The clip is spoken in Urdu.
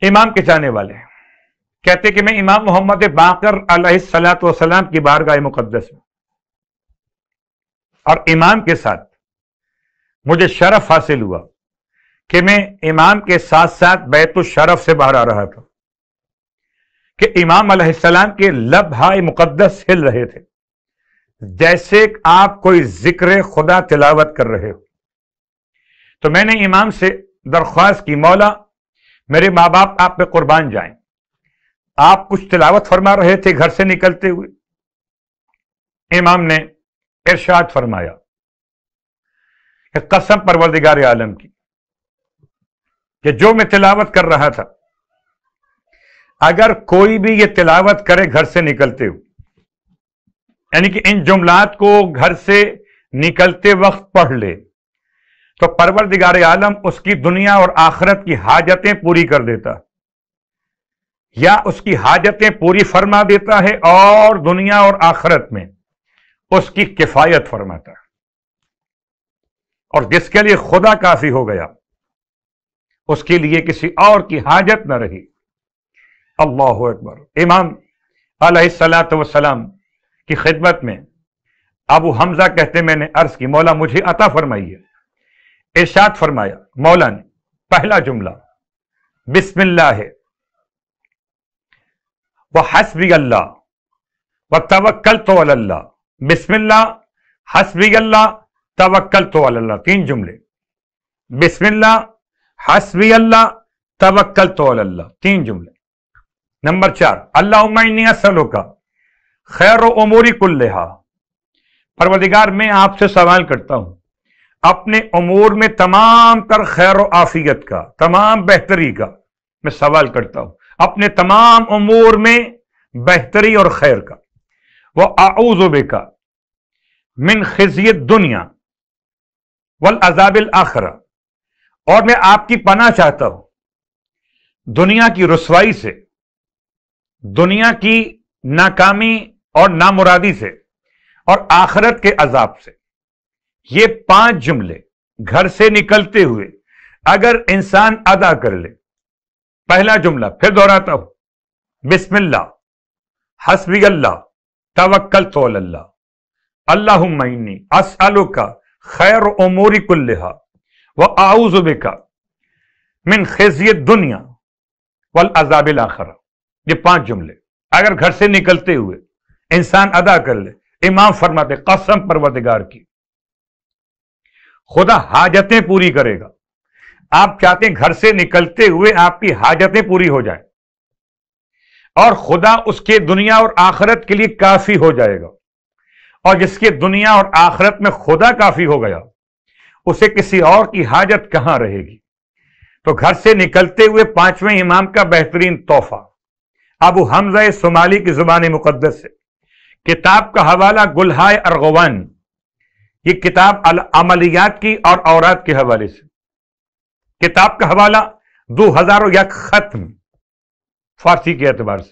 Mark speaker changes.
Speaker 1: امام کے چاہنے والے کہتے کہ میں امام محمد باقر علیہ الصلوۃ والسلام کی بارگاہ مقدس میں اور امام کے ساتھ مجھے شرف حاصل ہوا کہ میں امام کے ساتھ ساتھ بیت الشرف سے باہر آ رہا تھا کہ امام علیہ السلام کے لبہائے مقدس ہل رہے تھے جیسے آپ کوئی ذکر خدا تلاوت کر رہے ہو. تو میں نے امام سے درخواست کی، مولا میرے ماں باپ آپ پہ قربان جائیں، آپ کچھ تلاوت فرما رہے تھے گھر سے نکلتے ہوئے. امام نے ارشاد فرمایا کہ قسم پروردگار عالم کی کہ جو میں تلاوت کر رہا تھا اگر کوئی بھی یہ تلاوت کرے گھر سے نکلتے ہوئے، یعنی کہ ان جملات کو گھر سے نکلتے وقت پڑھ لے، تو پروردگار عالم اس کی دنیا اور آخرت کی حاجتیں پوری کر دیتا، یا اس کی حاجتیں پوری فرما دیتا ہے اور دنیا اور آخرت میں اس کی کفایت فرماتا ہے. اور جس کے لیے خدا کافی ہو گیا اس کے لیے کسی اور کی حاجت نہ رہی. اللہ اکبر. امام علیہ الصلوۃ والسلام کی خدمت میں ابو حمزہ کہتے میں نے عرض کی، مولا مجھے عطا فرمائیے. ارشاد فرمایا مولا نے پہلا جملہ بسم اللہ ہے وحسبی اللہ وتوکلت علی اللہ. بسم اللہ، حسبی اللہ، توکلت علی اللہ، تین جملے. بسم اللہ، حسبی اللہ، توکلت علی اللہ، تین جملے. نمبر 4 اللہم انی اسألک خیر اموری کلہا. پروردگار میں آپ سے سوال کرتا ہوں اپنے امور میں تمام تر خیر و عافیت کا، تمام بہتری کا میں سوال کرتا ہوں، اپنے تمام امور میں بہتری اور خیر کا. وَأَعُوذُ بِكَ مِنْ خِزْيِ الدُّنْيَا وَالْعَذَابِ الْآخِرَةِ. اور میں آپ کی پناہ چاہتا ہوں دنیا کی رسوائی سے، دنیا کی ناکامی اور نامرادی سے، اور آخرت کے عذاب سے. یہ 5 جملے گھر سے نکلتے ہوئے اگر انسان ادا کر لے، پہلا جملہ پھر دہراتا ہوں، بسم اللہ، حسبی اللہ، توکلت علی اللہ، اللہم انی اسألک خیر امور کلہا واعوذ بک من خزی الدنیا والعذاب الآخرہ. یہ 5 جملے اگر گھر سے نکلتے ہوئے انسان ادا کر لے، امام فرماتے قسم پروردگار کی خدا حاجتیں پوری کرے گا. آپ چاہتے ہیں گھر سے نکلتے ہوئے آپ کی حاجتیں پوری ہو جائیں، اور خدا اس کے دنیا اور آخرت کے لیے کافی ہو جائے گا. اور جس کے دنیا اور آخرت میں خدا کافی ہو گیا اسے کسی اور کی حاجت کہاں رہے گی. تو گھر سے نکلتے ہوئے 5ویں امام کا بہترین تحفہ ابو حمزہ صومالی کی زبان مقدس سے. کتاب کا حوالہ گلہائے ارغوان، یہ کتاب عملیات کی اور اوراد کے حوالے سے. کتاب کا حوالہ 2001 ختم فارسی کے اعتبار سے.